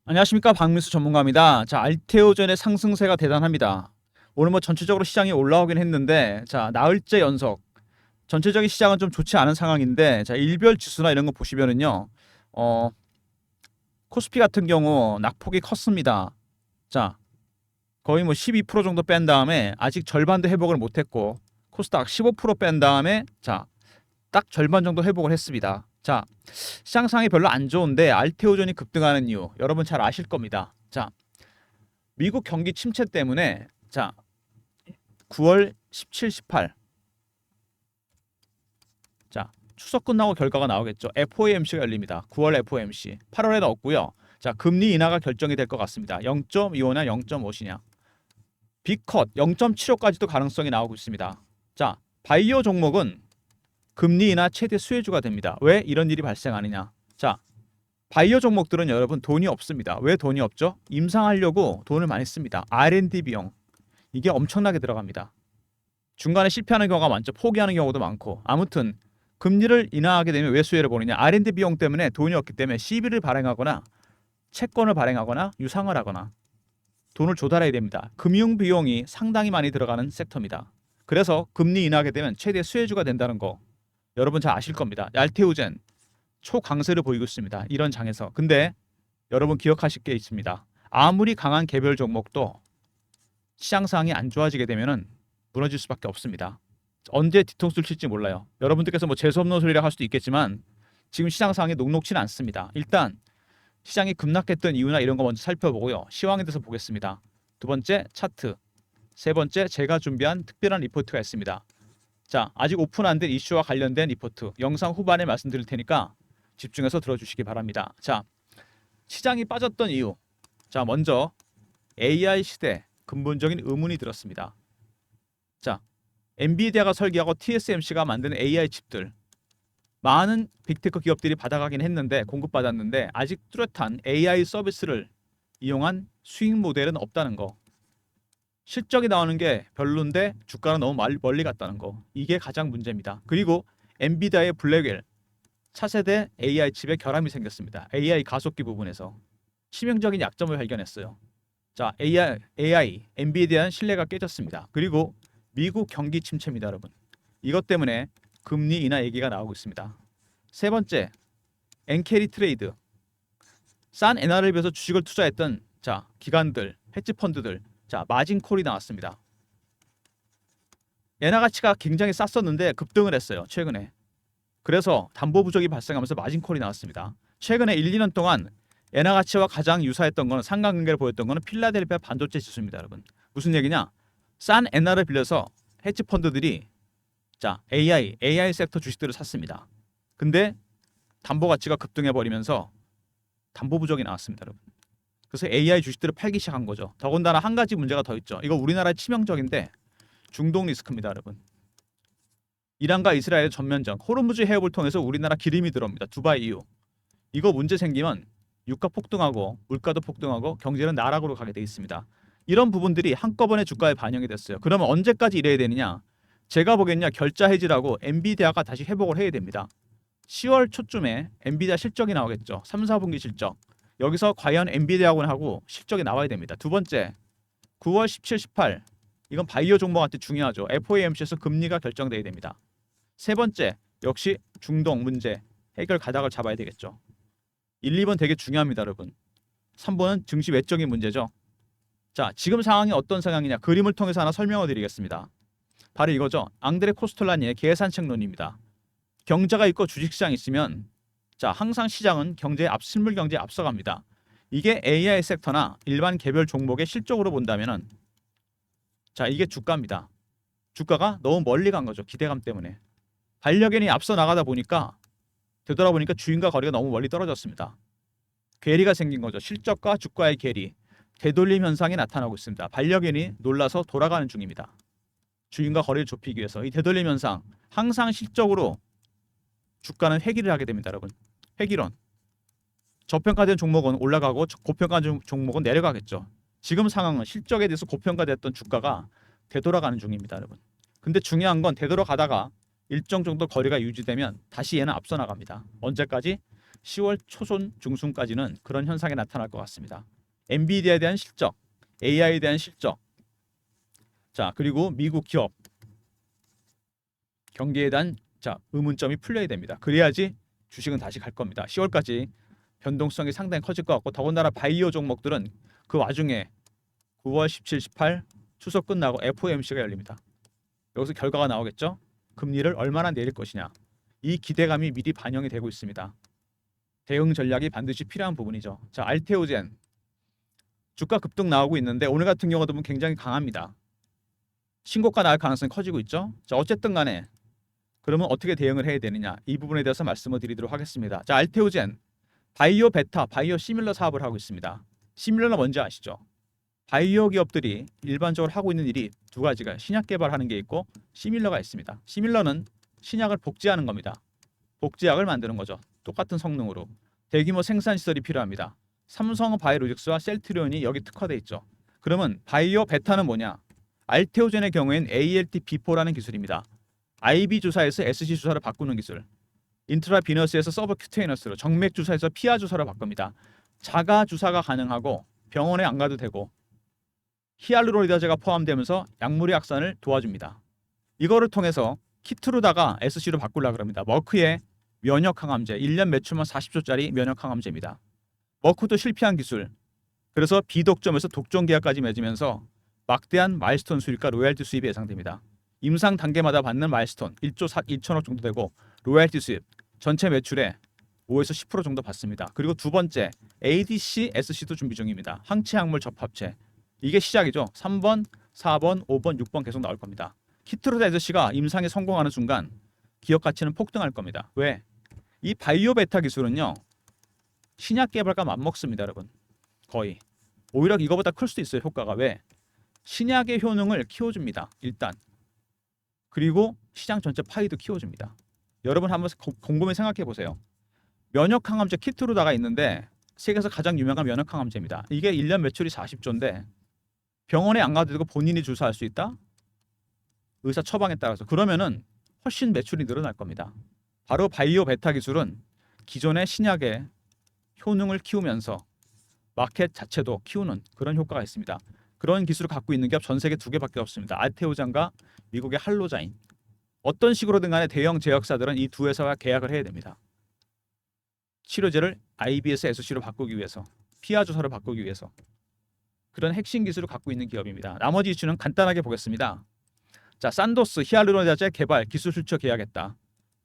안녕하십니까, 박민수 전문가입니다. 자, 알테오젠의 상승세가 대단합니다. 오늘 뭐 전체적으로 시장이 올라오긴 했는데, 자, 나흘째 연속 전체적인 시장은 좀 좋지 않은 상황인데, 자, 일별 지수나 이런 거 보시면은요, 어 코스피 같은 경우 낙폭이 컸습니다. 자, 거의 뭐 12% 정도 뺀 다음에 아직 절반도 회복을 못했고, 코스닥 15%뺀 다음에 자, 딱 절반 정도 회복을 했습니다. 자, 시장 상황이 별로 안 좋은데 알테오존이 급등하는 이유 여러분 잘 아실 겁니다. 자, 미국 경기 침체 때문에 자, 9월 17, 18. 자, 추석 끝나고 결과가 나오겠죠. FOMC가 열립니다. 9월 FOMC. 8월에 넣었고요. 자, 금리 인하가 결정이 될 것 같습니다. 0.25냐 0.5냐. B컷 0.75까지도 가능성이 나오고 있습니다. 자, 바이오 종목은 금리 인하 최대 수혜주가 됩니다. 왜 이런 일이 발생하느냐? 자, 바이오 종목들은 여러분 돈이 없습니다. 왜 돈이 없죠? 임상하려고 돈을 많이 씁니다. R&D 비용. 이게 엄청나게 들어갑니다. 중간에 실패하는 경우가 많죠. 포기하는 경우도 많고. 아무튼 금리를 인하하게 되면 왜 수혜를 보느냐? R&D 비용 때문에 돈이 없기 때문에 CB를 발행하거나 채권을 발행하거나 유상을 하거나 돈을 조달해야 됩니다. 금융 비용이 상당히 많이 들어가는 섹터입니다. 그래서 금리 인하하게 되면 최대 수혜주가 된다는 거 여러분 잘 아실 겁니다. 알테오젠 초강세를 보이고 있습니다. 이런 장에서. 근데 여러분 기억하실 게 있습니다. 아무리 강한 개별 종목도 시장 상황이 안 좋아지게 되면은 무너질 수밖에 없습니다. 언제 뒤통수를 칠지 몰라요. 여러분들께서 뭐 재수없는 소리라 할 수도 있겠지만 지금 시장 상황이 녹록치는 않습니다. 일단 시장이 급락했던 이유나 이런 거 먼저 살펴보고요. 시황에 대해서 보겠습니다. 두 번째 차트. 세 번째 제가 준비한 특별한 리포트가 있습니다. 자, 아직 오픈 안 된 이슈와 관련된 리포트 영상 후반에 말씀드릴 테니까 집중해서 들어주시기 바랍니다. 자, 시장이 빠졌던 이유. 자, 먼저 AI 시대 근본적인 의문이 들었습니다. 자, 엔비디아가 설계하고 TSMC가 만드는 AI 칩들 많은 빅테크 기업들이 받아가긴 했는데 공급받았는데 아직 뚜렷한 AI 서비스를 이용한 수익 모델은 없다는 거. 실적이 나오는 게 별론데 주가는 너무 멀리 갔다는 거. 이게 가장 문제입니다. 그리고 엔비디아의 블랙웰 차세대 AI 칩에 결함이 생겼습니다. AI 가속기 부분에서 치명적인 약점을 발견했어요. 자, AI 엔비디아는 신뢰가 깨졌습니다. 그리고 미국 경기 침체입니다, 여러분. 이것 때문에 금리 인하 얘기가 나오고 있습니다. 세 번째, 엔캐리 트레이드. 싼 엔화를 빌려서 주식을 투자했던 자, 기관들, 헤지 펀드들. 자, 마진 콜이 나왔습니다. 엔화 가치가 굉장히 쌌었는데 급등을 했어요, 최근에. 그래서 담보 부족이 발생하면서 마진 콜이 나왔습니다. 최근에 1, 2년 동안 엔화 가치와 가장 유사했던 거는 상관관계를 보였던 거는 필라델피아 반도체 지수입니다, 여러분. 무슨 얘기냐? 싼 엔화를 빌려서 헤지 펀드들이 자, AI 섹터 주식들을 샀습니다. 근데 담보 가치가 급등해 버리면서 담보 부족이 나왔습니다, 여러분. 그래서 AI 주식들을 팔기 시작한 거죠. 더군다나 한 가지 문제가 더 있죠. 이거 우리나라의 치명적인데 중동 리스크입니다, 여러분. 이란과 이스라엘의 전면전, 호르무즈 해협을 통해서 우리나라 기름이 들어옵니다. 두바이 이후. 이거 문제 생기면 유가 폭등하고 물가도 폭등하고 경제는 나락으로 가게 돼 있습니다. 이런 부분들이 한꺼번에 주가에 반영이 됐어요. 그러면 언제까지 이래야 되느냐? 제가 보기엔요, 결자 해지라고 엔비디아가 다시 회복을 해야 됩니다. 10월 초쯤에 엔비디아 실적이 나오겠죠. 3, 4분기 실적. 여기서 과연 엔비디아하고 실적이 나와야 됩니다. 두 번째, 9월 17, 18. 이건 바이오 종목한테 중요하죠. FOMC에서 금리가 결정돼야 됩니다. 세 번째, 역시 중동 문제 해결 가닥을 잡아야 되겠죠. 1, 2번 되게 중요합니다, 여러분. 3번은 증시 외적인 문제죠. 자, 지금 상황이 어떤 상황이냐 그림을 통해서 하나 설명을 드리겠습니다. 바로 이거죠. 앙드레 코스톨라니의 계산책론입니다. 경제가 있고 주식시장이 있으면 자, 항상 시장은 실물 경제에 앞서갑니다. 이게 AI 섹터나 일반 개별 종목의 실적으로 본다면은 자, 이게 주가입니다. 주가가 너무 멀리 간 거죠. 기대감 때문에. 반려견이 앞서 나가다 보니까 되돌아보니까 주인과 거리가 너무 멀리 떨어졌습니다. 괴리가 생긴 거죠. 실적과 주가의 괴리. 되돌림 현상이 나타나고 있습니다. 반려견이 놀라서 돌아가는 중입니다. 주인과 거리를 좁히기 위해서 이 되돌림 현상 항상 실적으로 주가는 회귀를 하게 됩니다, 여러분. 회귀론. 저평가된 종목은 올라가고 고평가된 종목은 내려가겠죠. 지금 상황은 실적에 대해서 고평가됐던 주가가 되돌아가는 중입니다, 여러분. 근데 중요한 건 되돌아가다가 일정 정도 거리가 유지되면 다시 얘는 앞서 나갑니다. 언제까지? 10월 초순 중순까지는 그런 현상이 나타날 것 같습니다. 엔비디아에 대한 실적, AI에 대한 실적, 자 그리고 미국 기업 경기에 대한 의문점이 풀려야 됩니다. 그래야지 주식은 다시 갈 겁니다. 10월까지 변동성이 상당히 커질 것 같고 더군다나 바이오 종목들은 그 와중에 9월 17, 18 추석 끝나고 FOMC가 열립니다. 여기서 결과가 나오겠죠. 금리를 얼마나 내릴 것이냐. 이 기대감이 미리 반영이 되고 있습니다. 대응 전략이 반드시 필요한 부분이죠. 자, 알테오젠 주가 급등 나오고 있는데 오늘 같은 경우도 보면 굉장히 강합니다. 신고가 나올 가능성이 커지고 있죠. 자, 어쨌든 간에 그러면 어떻게 대응을 해야 되느냐. 이 부분에 대해서 말씀을 드리도록 하겠습니다. 자, 알테오젠 바이오 베타, 바이오 시밀러 사업을 하고 있습니다. 시밀러는 뭔지 아시죠? 바이오 기업들이 일반적으로 하고 있는 일이 두 가지가 신약 개발하는 게 있고 시밀러가 있습니다. 시밀러는 신약을 복제하는 겁니다. 복제약을 만드는 거죠. 똑같은 성능으로. 대규모 생산 시설이 필요합니다. 삼성 바이오로직스와 셀트리온이 여기 특화돼 있죠. 그러면 바이오 베타는 뭐냐? 알테오젠의 경우엔 ALT-B4라는 기술입니다. IB 주사에서 SC 주사를 바꾸는 기술. 인트라비너스에서 서브큐테이너스로 정맥 주사에서 피하 주사로 바꿉니다. 자가 주사가 가능하고 병원에 안 가도 되고 히알루로니다제가 포함되면서 약물의 확산을 도와줍니다. 이거를 통해서 키트로다가 SC로 바꾸려고 합니다. 머크의 면역항암제 1년 매출만 40조짜리 면역항암제입니다. 머크도 실패한 기술. 그래서 비독점에서 독점 계약까지 맺으면서 막대한 마일스톤 수익과 로얄티 수입이 예상됩니다. 임상 단계마다 받는 마일스톤 1조 2천억 정도 되고 로얄티 수입 전체 매출의 5에서 10% 정도 받습니다. 그리고 두 번째 ADC, SC도 준비 중입니다. 항체 약물 접합체. 이게 시작이죠. 3번, 4번, 5번, 6번 계속 나올 겁니다. 키트로다 SC가 임상에 성공하는 순간 기업 가치는 폭등할 겁니다. 왜? 이 바이오 베타 기술은요. 신약 개발과 맞먹습니다, 여러분. 거의. 오히려 이거보다 클 수도 있어요, 효과가. 왜? 신약의 효능을 키워줍니다. 일단. 그리고 시장 전체 파이도 키워줍니다. 여러분 한번 곰곰이 생각해 보세요. 면역항암제 키트로다가 있는데 세계에서 가장 유명한 면역항암제입니다. 이게 1년 매출이 40조인데 병원에 안 가도 되고 본인이 주사할 수 있다? 의사 처방에 따라서. 그러면은 훨씬 매출이 늘어날 겁니다. 바로 바이오 베타 기술은 기존의 신약의 효능을 키우면서 마켓 자체도 키우는 그런 효과가 있습니다. 그런 기술을 갖고 있는 기업 전 세계 2개밖에 없습니다. 알테오젠과 미국의 할로자인. 어떤 식으로든 간에 대형 제약사들은 이 두 회사와 계약을 해야 됩니다. 치료제를 IBS, SC로 바꾸기 위해서, 피하 주사로 바꾸기 위해서 그런 핵심 기술을 갖고 있는 기업입니다. 나머지 이슈는 간단하게 보겠습니다. 자, 산도스 히알루로니다제 개발 기술 출처 계약했다.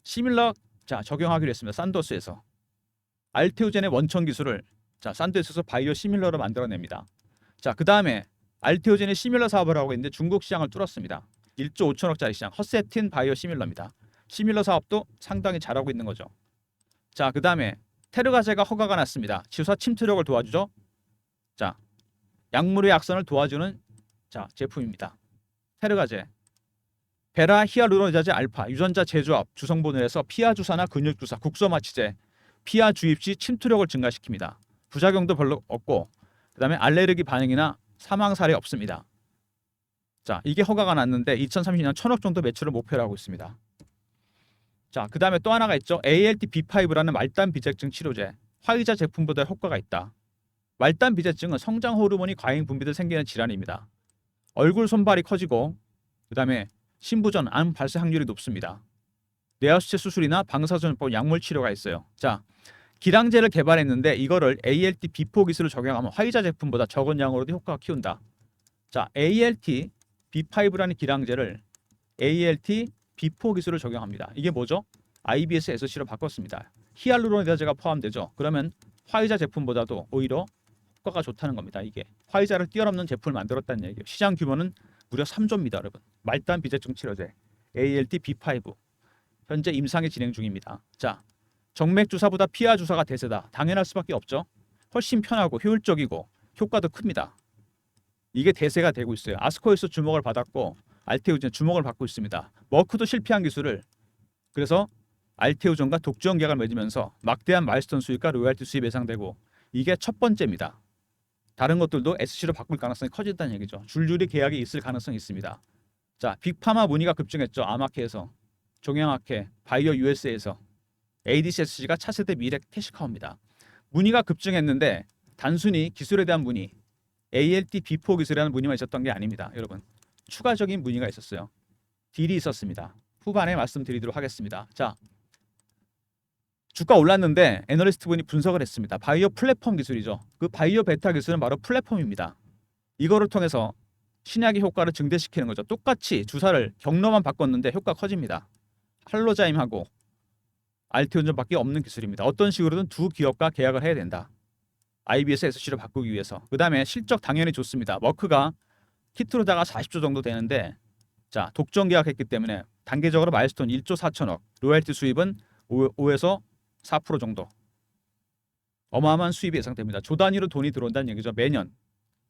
시밀러 적용하기로 했습니다. 산도스에서 알테오젠의 원천 기술을 산도스에서 바이오 시밀러로 만들어냅니다. 자, 그 다음에 알테오젠의 시밀러 사업을 하고 있는데 중국 시장을 뚫었습니다. 1조 5천억짜리 시장 허세틴 바이오 시밀러입니다. 시밀러 사업도 상당히 잘하고 있는 거죠. 자, 그 다음에 테르가제가 허가가 났습니다. 주사 침투력을 도와주죠. 자, 약물의 약선을 도와주는 제품입니다. 테르가제. 베라 히알루로니다제 알파 유전자 재조합 주성분을 해서 피하 주사나 근육 주사, 국소 마취제, 피하 주입 시 침투력을 증가시킵니다. 부작용도 별로 없고 그다음에 알레르기 반응이나 사망 사례 없습니다. 자, 이게 허가가 났는데 2030년 1,000억 정도 매출을 목표로 하고 있습니다. 자, 그 다음에 또 하나가 있죠. ALT-B5라는 말단 비대증 치료제. 화이자 제품보다 효과가 있다. 말단 비대증은 성장 호르몬이 과잉 분비돼 생기는 질환입니다. 얼굴 손발이 커지고 그 다음에 신부전, 암 발생 확률이 높습니다. 뇌하수체 수술이나 방사선법 약물 치료가 있어요. 자, 기량제를 개발했는데 이거를 ALT-B4 기술을 적용하면 화이자 제품보다 적은 양으로도 효과가 키운다. 자, ALT-B5라는 기량제를 ALT-B4 기술을 적용합니다. 이게 뭐죠? IBS, SC로 바꿨습니다. 히알루로니다제가 포함되죠. 그러면 화이자 제품보다도 오히려 효과가 좋다는 겁니다. 이게 화이자를 뛰어넘는 제품을 만들었다는 얘기예요. 시장 규모는 무려 3조입니다, 여러분. 말단 비대증 치료제 ALT-B5 현재 임상이 진행 중입니다. 자, 정맥 주사보다 피하 주사가 대세다. 당연할 수밖에 없죠. 훨씬 편하고 효율적이고 효과도 큽니다. 이게 대세가 되고 있어요. 아스코에서 주목을 받았고 알테오젠 주목을 받고 있습니다. 머크도 실패한 기술을 그래서 알테오젠과 독점 계약을 맺으면서 막대한 마일스톤 수익과 로얄티 수입 예상되고 이게 첫 번째입니다. 다른 것들도 SC로 바꿀 가능성이 커진다는 얘기죠. 줄줄이 계약이 있을 가능성이 있습니다. 자, 빅파마 문의가 급증했죠. 아마케에서, 종양학회, 바이오 USA에서 ADCSC가 차세대 미래 캐시카우입니다. 문의가 급증했는데 단순히 기술에 대한 문의, ALT B4 기술이라는 문의만 있었던 게 아닙니다. 여러분, 추가적인 문의가 있었어요. 딜이 있었습니다. 후반에 말씀드리도록 하겠습니다. 자, 주가 올랐는데 애널리스트 분이 분석을 했습니다. 바이오 플랫폼 기술이죠. 그 바이오 베타 기술은 바로 플랫폼입니다. 이거를 통해서 신약의 효과를 증대시키는 거죠. 똑같이 주사를 경로만 바꿨는데 효과 커집니다. 할로자임하고 알테온전밖에 없는 기술입니다. 어떤 식으로든 두 기업과 계약을 해야 된다. IBS SC로 바꾸기 위해서. 그 다음에 실적 당연히 좋습니다. 머크가 키트로다가 40조 정도 되는데, 자, 독점 계약했기 때문에 단계적으로 마일스톤 1조 4천억, 로열티 수입은 5에서 4% 정도. 어마어마한 수입이 예상됩니다. 조 단위로 돈이 들어온다는 얘기죠. 매년.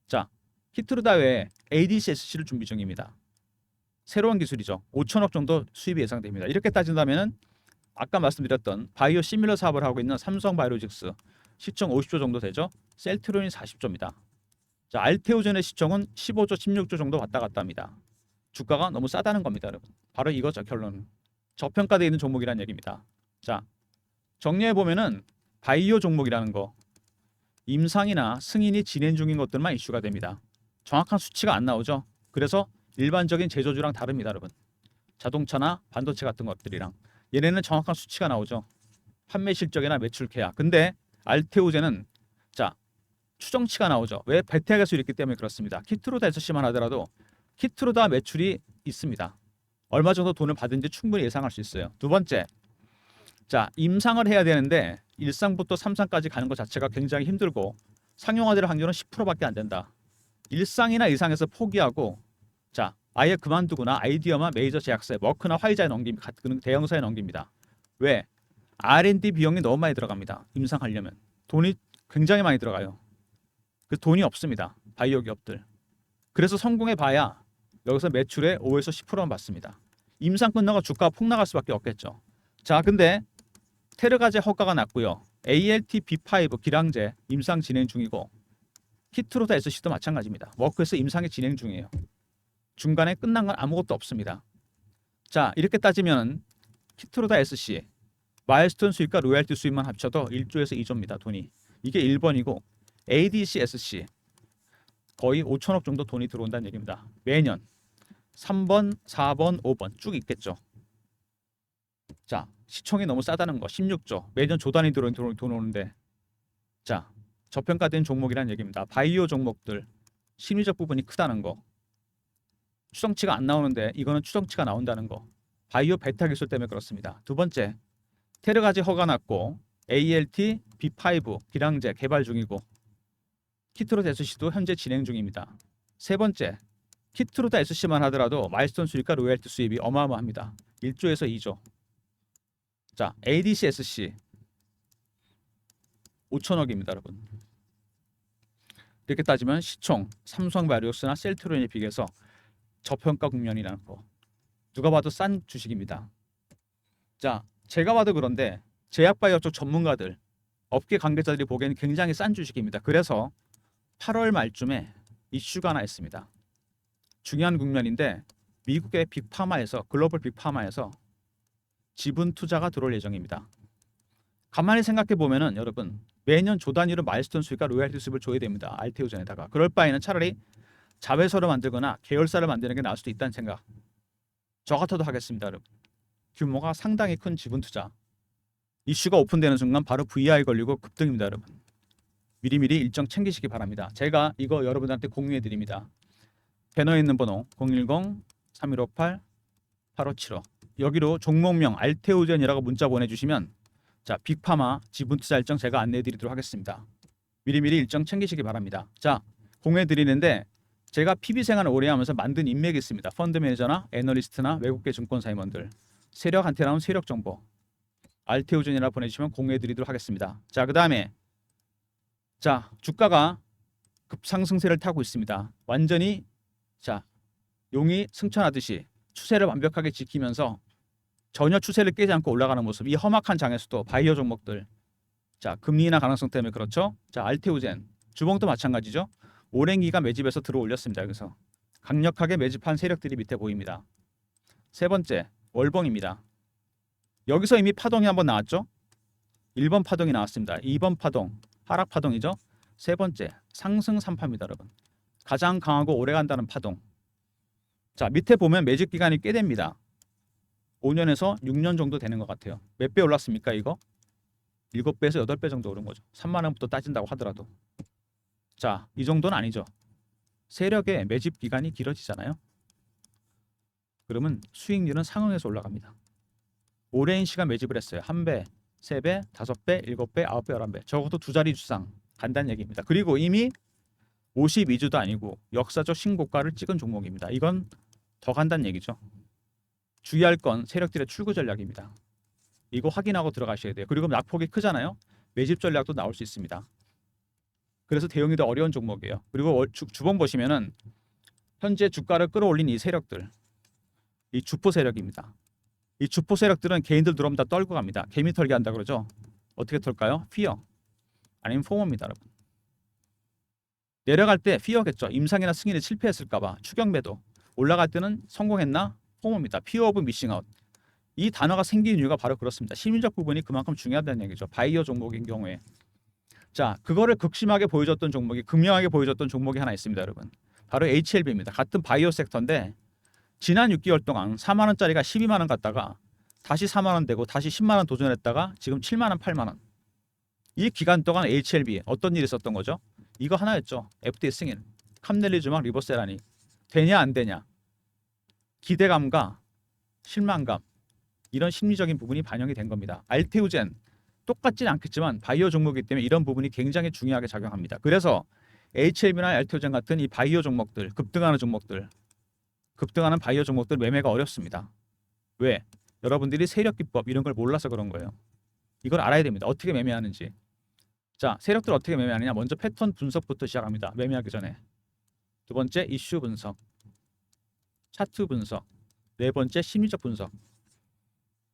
자, 키트로다 외에 ADC SC를 준비 중입니다. 새로운 기술이죠. 5천억 정도 수입이 예상됩니다. 이렇게 따진다면은 아까 말씀드렸던 바이오 시밀러 사업을 하고 있는 삼성바이오로직스 시총 50조 정도 되죠. 셀트론이 40조입니다. 자, 알테오젠의 시총은 15조, 16조 정도 왔다 갔다 합니다. 주가가 너무 싸다는 겁니다, 여러분. 바로 이거죠, 결론은. 저평가되어 있는 종목이라는 얘기입니다. 자, 정리해 보면은 바이오 종목이라는 거, 임상이나 승인이 진행 중인 것들만 이슈가 됩니다. 정확한 수치가 안 나오죠. 그래서 일반적인 제조주랑 다릅니다, 여러분. 자동차나 반도체 같은 것들이랑 얘네는 정확한 수치가 나오죠. 판매 실적이나 매출 계약. 근데 알테오젠은 자, 추정치가 나오죠. 왜? 배태가 수율이 있기 때문에 그렇습니다. 키트로다 SC만 하더라도 키트로다 매출이 있습니다. 얼마 정도 돈을 받은지 충분히 예상할 수 있어요. 두 번째, 자, 임상을 해야 되는데 1상부터 3상까지 가는 것 자체가 굉장히 힘들고 상용화될 확률은 10%밖에 안 된다. 1상이나 2상에서 포기하고 자, 아예 그만두거나 아이디어만 메이저 제약사에 머크나 화이자에 넘깁니다. 대형사에 넘깁니다. 왜? R&D 비용이 너무 많이 들어갑니다. 임상하려면 돈이 굉장히 많이 들어가요. 그 돈이 없습니다. 바이오 기업들. 그래서 성공해 봐야 여기서 매출의 5에서 10%만 받습니다. 임상 끝나고 주가가 폭락할 수밖에 없겠죠. 자, 근데 테르가제 허가가 났고요. ALT B5 기량제 임상 진행 중이고 키트로다 SC도 마찬가지입니다. 머크에서 임상이 진행 중이에요. 중간에 끝난 건 아무것도 없습니다. 자, 이렇게 따지면 키트로다 SC 마일스톤 수익과 로열티 수익만 합쳐도 1조에서 2조입니다. 돈이. 이게 1번이고 ADC SC 거의 5천억 정도 돈이 들어온다는 얘기입니다. 매년 3번, 4번, 5번 쭉 있겠죠. 자, 시총이 너무 싸다는 거 16조. 매년 조 단위 돈 오는데 자, 저평가된 종목이라는 얘기입니다. 바이오 종목들 심리적 부분이 크다는 거. 추정치가 안 나오는데 이거는 추정치가 나온다는 거. 바이오 베타 기술 때문에 그렇습니다. 두 번째, 테르가지 허가 났고 ALT B5 기량제 개발 중이고 키트로다 SC도 현재 진행 중입니다. 세 번째, 키트로다 SC만 하더라도 마일스톤 수익과 로열티 수입이 어마어마합니다. 1조에서 2조. 자, ADC SC 5천억입니다, 여러분. 이렇게 따지면 시총 삼성바이오로직스나 셀트론에 비해서 저평가 국면이라는 거. 누가 봐도 싼 주식입니다. 자, 제가 봐도 그런데 제약바이오 쪽 전문가들, 업계 관계자들이 보기에는 굉장히 싼 주식입니다. 그래서 8월 말쯤에 이슈가 하나 있습니다. 중요한 국면인데 미국의 빅파마에서 글로벌 빅파마에서 지분 투자가 들어올 예정입니다. 가만히 생각해 보면은 여러분 매년 조 단위로 마일스톤 수익과 로열티 수입을 줘야 됩니다. 알테오젠에다가. 그럴 바에는 차라리 자회사를 만들거나 계열사를 만드는 게 나을 수도 있다는 생각. 저 같아도 하겠습니다, 여러분. 규모가 상당히 큰 지분 투자. 이슈가 오픈되는 순간 바로 VI 걸리고 급등입니다, 여러분. 미리미리 일정 챙기시기 바랍니다. 제가 이거 여러분들한테 공유해 드립니다. 배너에 있는 번호 010-3158-8575 여기로 종목명 알테오젠이라고 문자 보내주시면 자, 빅파마 지분 투자 일정 제가 안내해 드리도록 하겠습니다. 미리미리 일정 챙기시기 바랍니다. 자, 공유해 드리는데 제가 PB 생활을 오래 하면서 만든 인맥이 있습니다. 펀드 매니저나 애널리스트나 외국계 증권사 임원들 세력한테 나온 세력 정보 알테오젠이라 보내주시면 공유해 드리도록 하겠습니다. 자, 그 다음에 자, 주가가 급상승세를 타고 있습니다. 완전히 자, 용이 승천하듯이 추세를 완벽하게 지키면서 전혀 추세를 깨지 않고 올라가는 모습. 이 험악한 장에서도 바이오 종목들 자, 금리 인하 가능성 때문에 그렇죠. 자, 알테오젠 주봉도 마찬가지죠. 오랜 기간 매집해서 들어 올렸습니다. 여기서 강력하게 매집한 세력들이 밑에 보입니다. 세 번째, 월봉입니다. 여기서 이미 파동이 한번 나왔죠. 1번 파동이 나왔습니다. 2번 파동 하락 파동이죠. 세 번째 상승 3파입니다, 여러분. 가장 강하고 오래 간다는 파동. 자, 밑에 보면 매집 기간이 꽤 됩니다. 5년에서 6년 정도 되는 것 같아요. 몇 배 올랐습니까, 이거? 7배에서 8배 정도 오른 거죠. 3만 원부터 따진다고 하더라도. 자, 이 정도는 아니죠. 세력의 매집 기간이 길어지잖아요. 그러면 수익률은 상응해서 올라갑니다. 오랜 시간 매집을 했어요. 1배, 3배, 5배, 7배, 9배, 11배. 적어도 두 자리 주상 간다는 얘기입니다. 그리고 이미 52주도 아니고 역사적 신고가를 찍은 종목입니다. 이건 더 간다는 얘기죠. 주의할 건 세력들의 출구 전략입니다. 이거 확인하고 들어가셔야 돼요. 그리고 낙폭이 크잖아요. 매집 전략도 나올 수 있습니다. 그래서 대응이 더 어려운 종목이에요. 그리고 주봉 보시면은 현재 주가를 끌어올린 이 세력들, 이 주포 세력입니다. 이 주포 세력들은 개인들 들어오면 다 떨고 갑니다. 개미 털기 한다 그러죠. 어떻게 털까요? 피어 아니면 포모입니다, 여러분. 내려갈 때 피어겠죠. 임상이나 승인에 실패했을까봐 추격 매도. 올라갈 때는 성공했나? 포모입니다. 피어 오브 미싱 아웃. 이 단어가 생긴 이유가 바로 그렇습니다. 심리적 부분이 그만큼 중요하다는 얘기죠. 바이오 종목인 경우에. 자, 그거를 극심하게 보여줬던 종목이, 극명하게 보여줬던 종목이 하나 있습니다, 여러분. 바로 HLB입니다. 같은 바이오 섹터인데 지난 6개월 동안 4만 원짜리가 12만 원 갔다가 다시 4만 원 되고 다시 10만 원 도전했다가 지금 7만 원, 8만 원. 이 기간 동안 HLB에 어떤 일이 있었던 거죠? 이거 하나였죠. FDA 승인, 캄넬리주막 리보세라니. 되냐 안 되냐. 기대감과 실망감, 이런 심리적인 부분이 반영이 된 겁니다. 알테우젠 똑같지는 않겠지만 바이오 종목이기 때문에 이런 부분이 굉장히 중요하게 작용합니다. 그래서 HLB나 알테우젠 같은 이 바이오 종목들, 급등하는 종목들, 급등하는 바이오 종목들 매매가 어렵습니다. 왜? 여러분들이 세력 기법 이런 걸 몰라서 그런 거예요. 이걸 알아야 됩니다. 어떻게 매매하는지. 자, 세력들 어떻게 매매하느냐. 먼저 패턴 분석부터 시작합니다. 매매하기 전에. 두 번째 이슈 분석, 차트 분석, 네 번째 심리적 분석.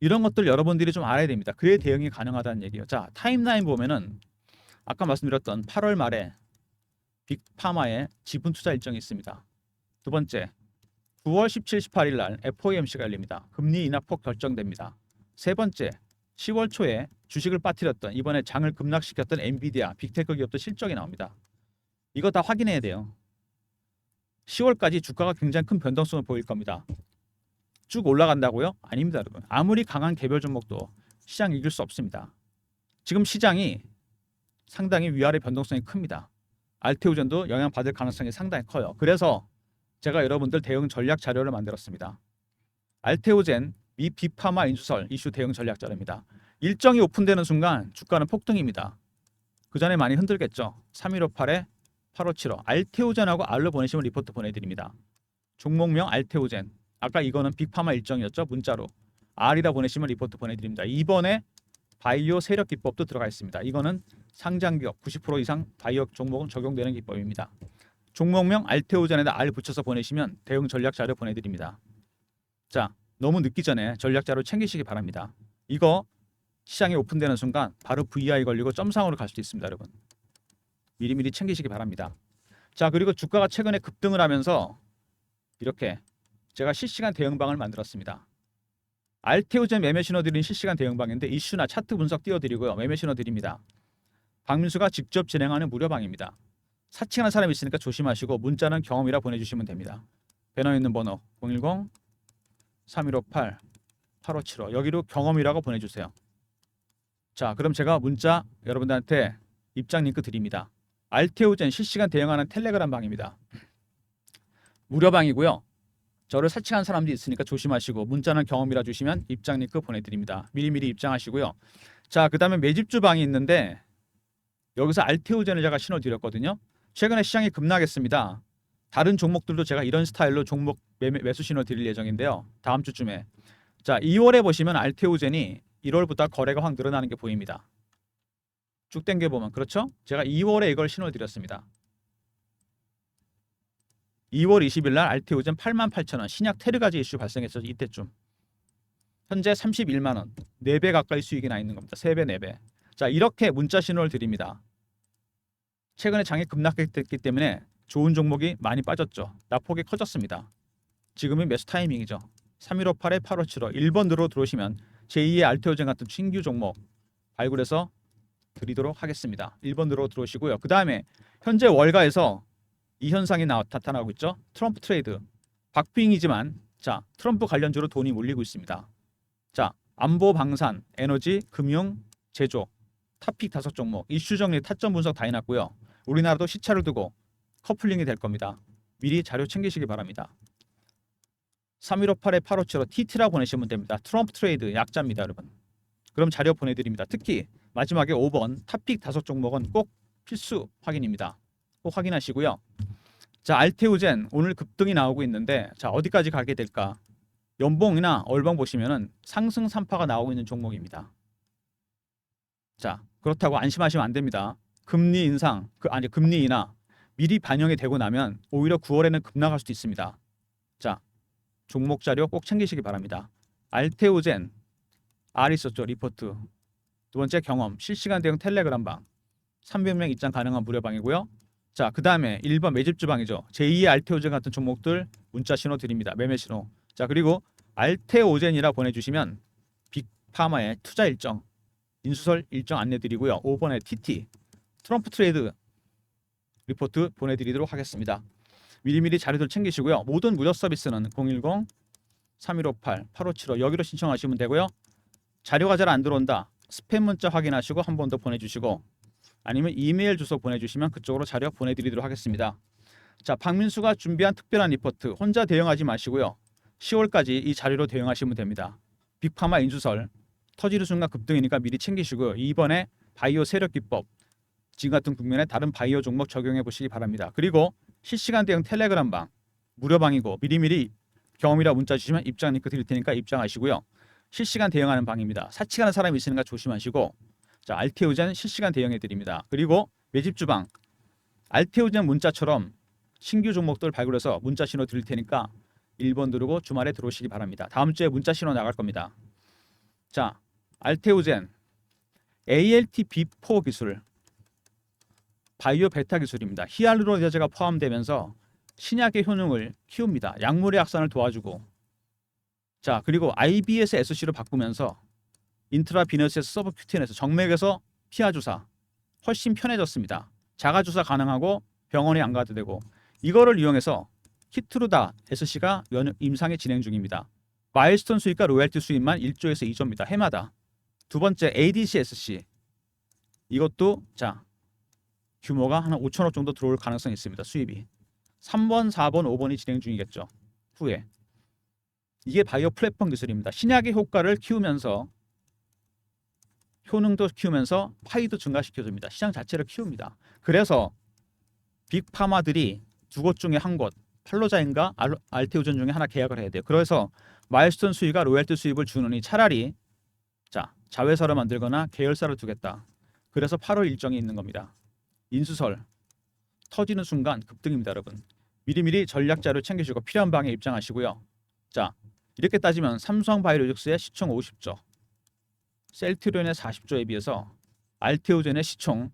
이런 것들 여러분들이 좀 알아야 됩니다. 그래야 대응이 가능하다는 얘기예요. 자, 타임라인 보면은 아까 말씀드렸던 8월 말에 빅파마의 지분 투자 일정이 있습니다. 두 번째 9월 17, 18일 날 FOMC가 열립니다. 금리 인하폭 결정됩니다. 세 번째 10월 초에 주식을 빠뜨렸던, 이번에 장을 급락시켰던 엔비디아, 빅테크 기업도 실적이 나옵니다. 이거 다 확인해야 돼요. 10월까지 주가가 굉장히 큰 변동성을 보일 겁니다. 쭉 올라간다고요? 아닙니다, 여러분. 아무리 강한 개별 종목도 시장 이길 수 없습니다. 지금 시장이 상당히 위아래 변동성이 큽니다. 알테우젠도 영향받을 가능성이 상당히 커요. 그래서 제가 여러분들 대응 전략 자료를 만들었습니다. 알테우젠 미 빅파마 인수설 이슈 대응 전략 자료입니다. 일정이 오픈되는 순간 주가는 폭등입니다. 그 전에 많이 흔들겠죠. 3158에 8575 알테우젠하고 R로 보내시면 리포트 보내드립니다. 종목명 알테우젠. 아까 이거는 빅파마 일정이었죠. 문자로 R이라 보내시면 리포트 보내드립니다. 이번에 바이오 세력 기법도 들어가 있습니다. 이거는 상장기업 90% 이상 바이오 종목은 적용되는 기법입니다. 종목명 알테우젠에다 R 붙여서 보내시면 대응 전략 자료 보내드립니다. 자, 너무 늦기 전에 전략 자료 챙기시기 바랍니다. 이거 시장이 오픈되는 순간 바로 VI 걸리고 점상으로 갈 수도 있습니다, 여러분. 미리미리 챙기시기 바랍니다. 자, 그리고 주가가 최근에 급등을 하면서 이렇게 제가 실시간 대응방을 만들었습니다. 알테우젠 매매 신호 드리는 실시간 대응방인데 이슈나 차트 분석 띄워드리고요. 매매 신호 드립니다. 박민수가 직접 진행하는 무료방입니다. 사칭하는 사람이 있으니까 조심하시고 문자는 경험이라 보내주시면 됩니다. 배너 있는 번호 010-3158-8575 여기로 경험이라고 보내주세요. 자, 그럼 제가 문자 여러분들한테 입장 링크 드립니다. 알테우젠 실시간 대응하는 텔레그램 방입니다. 무료방이고요. 저를 사칭한 사람들이 있으니까 조심하시고 문자는 경험이라 주시면 입장 링크 보내드립니다. 미리미리 입장하시고요. 자, 그 다음에 매집주 방이 있는데 여기서 알테우젠을 제가 신호 드렸거든요. 최근에 시장이 급락했습니다. 다른 종목들도 제가 이런 스타일로 종목 매수 신호 드릴 예정인데요. 다음 주쯤에. 자, 2월에 보시면 알테우젠이 1월부터 거래가 확 늘어나는 게 보입니다. 쭉 당겨보면 그렇죠? 제가 2월에 이걸 신호 드렸습니다. 2월 20일 날 알테우젠 88,000원 신약 테르가지 이슈 발생했죠. 이때쯤. 현재 31만 원. 4배 가까이 수익이 나 있는 겁니다. 3배, 4배. 자, 이렇게 문자 신호를 드립니다. 최근에 장이 급락했기 때문에 좋은 종목이 많이 빠졌죠. 낙폭이 커졌습니다. 지금은 매수 타이밍이죠. 3158에 8575 1번으로 들어오시면 제2의 알테오젠 같은 신규 종목 발굴해서 보내드리도록 하겠습니다. 1번으로 들어오시고요. 그 다음에 현재 월가에서 이 현상이 나타나고 있죠. 트럼프 트레이드. 박빙이지만 자, 트럼프 관련주로 돈이 몰리고 있습니다. 자, 안보, 방산, 에너지, 금융, 제조, 탑픽 5종목, 이슈 정리, 타점 분석 다 해놨고요. 우리나라도 시차를 두고 커플링이 될 겁니다. 미리 자료 챙기시기 바랍니다. 3158에 8575 TT라고 보내시면 됩니다. 트럼프 트레이드 약자입니다, 여러분. 그럼 자료 보내드립니다. 특히 마지막에 5번 탑픽 5종목은 꼭 필수 확인입니다. 꼭 확인하시고요. 자, 알테오젠 오늘 급등이 나오고 있는데 자, 어디까지 가게 될까? 연봉이나 얼방 보시면은 상승 3파가 나오고 있는 종목입니다. 자, 그렇다고 안심하시면 안 됩니다. 금리 인상, 금리 인하 미리 반영이 되고 나면 오히려 9월에는 급락할 수도 있습니다. 자, 종목 자료 꼭 챙기시기 바랍니다. 알테오젠 R 있었죠, 리포트. 두 번째 경험, 실시간 대응 텔레그램방 300명 입장 가능한 무료방이고요. 자, 그 다음에 1번 매집 주방이죠. 제2의 알테오젠 같은 종목들 문자 신호 드립니다. 매매 신호. 자, 그리고 알테오젠이라 보내주시면 빅파마의 투자 일정, 인수설 일정 안내 드리고요. 5번에 TT 트럼프 트레이드 리포트 보내드리도록 하겠습니다. 미리미리 자료들 챙기시고요. 모든 무료 서비스는 010-3158-8575 여기로 신청하시면 되고요. 자료가 잘 안 들어온다. 스팸 문자 확인하시고 한 번 더 보내주시고 아니면 이메일 주소 보내주시면 그쪽으로 자료 보내드리도록 하겠습니다. 자, 박민수가 준비한 특별한 리포트 혼자 대응하지 마시고요. 10월까지 이 자료로 대응하시면 됩니다. 빅파마 인수설 터지는 순간 급등이니까 미리 챙기시고요. 이번에 바이오 세력 기법 지금 같은 국면에 다른 바이오 종목 적용해 보시기 바랍니다. 그리고 실시간 대응 텔레그램방 무료방이고 미리미리 경험이라 문자 주시면 입장 링크 드릴 테니까 입장하시고요. 실시간 대응하는 방입니다. 사칭하는 사람이 있으니까 조심하시고 자, 알테오젠 실시간 대응해 드립니다. 그리고 매집 주방 알테오젠 문자처럼 신규 종목들 발굴해서 문자 신호 드릴 테니까 1번 누르고 주말에 들어오시기 바랍니다. 다음 주에 문자 신호 나갈 겁니다. 자, 알테오젠 ALT-B4 기술 바이오 베타 기술입니다. 히알루론자제가 포함되면서 신약의 효능을 키웁니다. 약물의 확산을 도와주고 자, 그리고 IBS SC로 바꾸면서 인트라비너스에서 서브큐티너에서 정맥에서 피하 주사 훨씬 편해졌습니다. 자가 주사 가능하고 병원에 안 가도 되고 이거를 이용해서 키트루다 SC가 임상에 진행 중입니다. 마일스톤 수익과 로열티 수익만 1조에서 2조입니다. 해마다. 두 번째 ADC SC 이것도 자 규모가 한 5천억 정도 들어올 가능성이 있습니다. 수입이 3번, 4번, 5번이 진행 중이겠죠. 후에 이게 바이오 플랫폼 기술입니다. 신약의 효과를 키우면서 효능도 키우면서 파이도 증가시켜줍니다. 시장 자체를 키웁니다. 그래서 빅파마들이 두 곳 중에 한 곳 팔로자인가 알테오젠 중에 하나 계약을 해야 돼요. 그래서 마일스톤 수익과 로열티 수입을 주느니 차라리 자 자회사를 만들거나 계열사를 두겠다. 그래서 8월 일정이 있는 겁니다. 인수설 터지는 순간 급등입니다, 여러분. 미리미리 전략 자료 챙기시고 필요한 방에 입장하시고요. 자, 이렇게 따지면 삼성바이오로직스의 시총 50조, 셀트리온의 40조에 비해서 알테오젠의 시총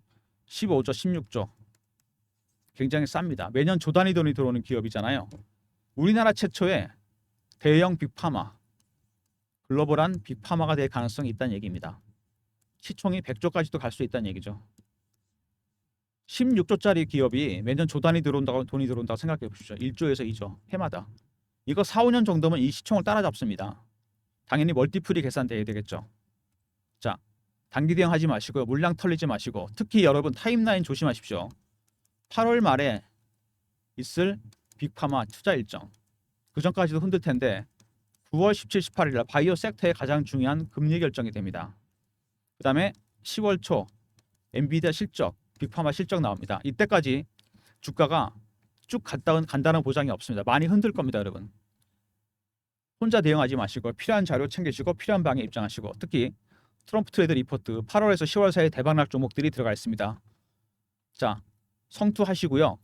15조, 16조 굉장히 쌉니다. 매년 조 단위 돈이 들어오는 기업이잖아요. 우리나라 최초의 대형 빅파마, 글로벌한 빅파마가 될 가능성이 있다는 얘기입니다. 시총이 100조까지도 갈 수 있다는 얘기죠. 16조짜리 기업이 매년 조 단위 돈이 들어온다고 생각해 보십시오. 1조에서 2조 해마다. 이거 4, 5년 정도면 이 시총을 따라잡습니다. 당연히 멀티플이 계산돼야 되겠죠. 자, 단기 대응하지 마시고요. 물량 털리지 마시고 특히 여러분 타임라인 조심하십시오. 8월 말에 있을 빅파마 투자 일정 그 전까지도 흔들 텐데 9월 17, 18일 날 바이오 섹터의 가장 중요한 금리 결정이 됩니다. 그 다음에 10월 초 엔비디아 실적, 빅파마 실적 나옵니다. 이때까지 주가가 쭉 간다는 보장이 없습니다. 많이 흔들 겁니다, 여러분. 혼자 대응하지 마시고 필요한 자료 챙기시고 필요한 방에 입장하시고 특히 트럼프 트레이드 리포트 8월에서 10월 사이에 대박날 종목들이 들어가 있습니다. 자, 성투하시고요.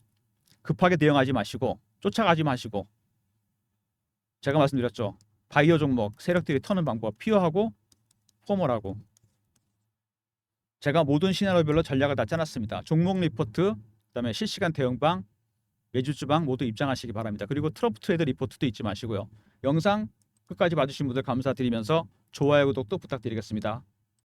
급하게 대응하지 마시고 쫓아가지 마시고 제가 말씀드렸죠. 바이오 종목 세력들이 터는 방법 피요하고 포멀하고 제가 모든 시나리오별로 전략을 다 짜놨습니다. 종목 리포트, 그다음에 실시간 대응방, 매주주방 모두 입장하시기 바랍니다. 그리고 트럼프 트레이드 리포트도 잊지 마시고요. 영상 끝까지 봐주신 분들 감사드리면서 좋아요, 구독도 부탁드리겠습니다.